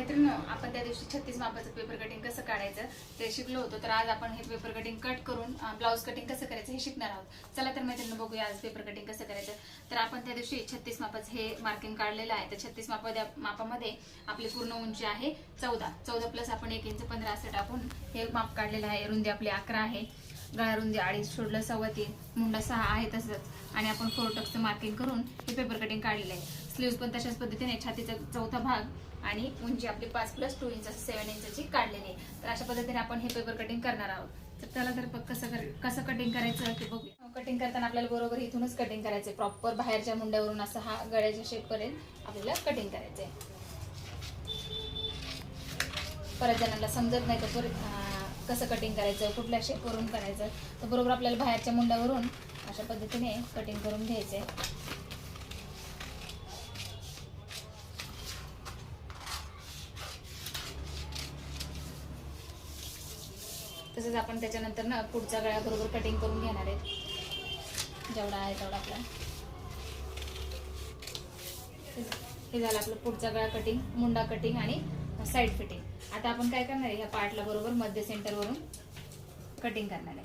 मैत्रिणींनो, आपण त्या दिवशी 36 मापाचं पेपर कटिंग कसं काढायचं ते शिकलो होतो. तर आज आपण हे पेपर कटिंग कट करून ब्लाउज कटिंग कसं करायचं हे शिकणार आहोत. चला तर मैत्रिणींनो, बघूया आज पेपर कटिंग कसं करायचं. तर आपण त्या दिवशी 36 मापाचं हे मार्किंग काढलेलं आहे. तर 36 मापामध्ये आपली पूर्ण उंची आहे 14 प्लस आपण 1 इंच 15 असं टाकून हे माप काढलेलं आहे. रुंदी आपली 11 आहे, गळा रुंदी 2.5, शोल्डर 3.25, मुंडा 6 आहे तसंच. आणि आपण 4 टक्सचं मार्किंग करून हे पेपर कटिंग काढलेलं आहे. स्लीव्ज पण तशाच पद्धतीने छातीचा चौथा भाग आणि उंची आपली 5 + 2 इंच 7 इंचची काढलेली आहे. तर अशा पद्धतीने आपण हे पेपर कटिंग करणार आहोत. तर त्याला तर कसं कटिंग करायचं ते बघूया. कटिंग करताना आपल्याला बरोबर इथूनच कटिंग करायचं. प्रॉपर बाहेरच्या मुंड्यावरून असं हा गळ्याच्या शेपपर्यंत आपल्याला कटिंग करायचंय. परत जणांना समजत नाही तर कसं कटिंग करायचं, कुठल्या शेपवरून करायचं, तर बरोबर आपल्याला बाहेरच्या मुंड्यावरून अशा पद्धतीने कटिंग करून घ्यायचंय. तसंच आपण त्याच्यानंतर ना पुढच्या गळ्या बरोबर कटिंग करून घेणार आहेत. जेवढा आहे तेवढा आपला हे झालं आपलं पुढचा गळा कटिंग, मुंडा कटिंग आणि साईड फिटिंग. आता आपण काय करणार आहे, ह्या पार्टला बरोबर मध्य सेंटरवरून कटिंग करणार आहे.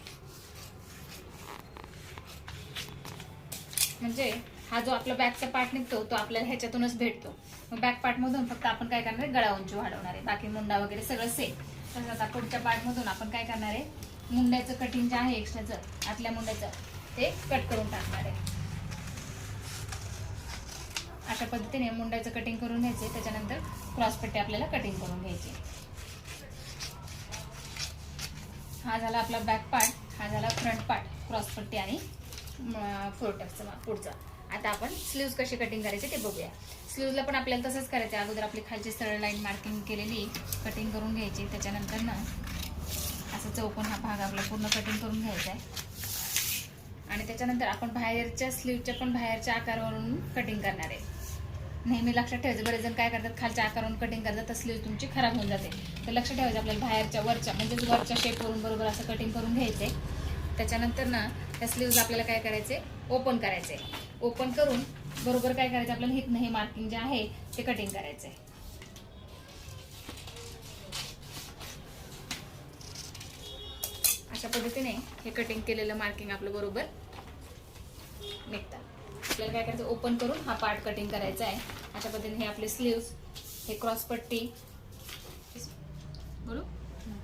म्हणजे हा जो आपला बॅकचा पार्ट निघतो तो आपल्याला ह्याच्यातूनच भेटतो. मग बॅक पार्ट मधून फक्त आपण काय करणार आहे, गळा उंची वाढवणार आहे. बाकी मुंडा वगैरे सगळं सेम. तसंच आता पुढच्या पार्ट मधून आपण काय करणार आहे, मुंड्याचं कटिंग जे आहे एक्स्ट्राचं आतल्या मुंड्याचं ते कट करून टाकणार आहे. अशा पद्धतीने मुंड्याचं कटिंग करून घ्यायचे. त्याच्यानंतर क्रॉसपट्टी आपल्याला कटिंग करून घ्यायची. हा झाला आपला बॅक पार्ट, हा झाला फ्रंट पार्ट, क्रॉसपट्टी आणि 4 टक्सचा पुढचा. आता आपण स्लीव्ज कशी कटिंग करायची ते बघूया. स्लीव्जला पण आपल्याला तसंच करायचं. अगोदर आपली खालची सरळ लाईन मार्किंग केलेली कटिंग करून घ्यायची. त्याच्यानंतर ना असं चौकोन हा भाग आपला पूर्ण कटिंग करून घ्यायचा आहे. आणि त्याच्यानंतर आपण बाहेरच्या स्लीवच्या पण बाहेरच्या आकारावरून कटिंग करणार आहे. नेहमी लक्षात ठेवायचं, बरेच जण काय करतात, खालच्या आकारावरून कटिंग करतात तर स्लीव तुमची खराब होऊन जाते. तर लक्ष ठेवायचं आपल्याला बाहेरच्या वरच्या म्हणजेच वरच्या शेपवरून बरोबर असं कटिंग करून घ्यायचंय. त्याच्यानंतर ना त्या स्लीव्ज आपल्याला काय करायचे, ओपन करायचे. ओपन करून बरोबर काय करायचं, आपल्याला इथनं हे मार्किंग जे आहे ते कटिंग करायचंय. अशा पद्धतीने हे कटिंग केलेलं मार्किंग आपलं बरोबर निघतं. आपल्याला काय करायचं, ओपन करून हा पार्ट कटिंग करायचा आहे. अशा पद्धतीने हे आपले स्लीव्ज, हे क्रॉसपट्टी बोलू,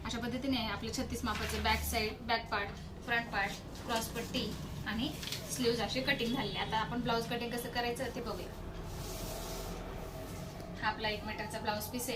अशा पद्धतीने आपले 36 मापाचे back side, back part, front part, क्रॉसपट्टी आणि स्लीव्ज असे कटिंग झालेले. आता आपण ब्लाउज कटिंग कसं करायचं ते बघूया. हा आपला 1 मीटरचा ब्लाउज पीस आहे.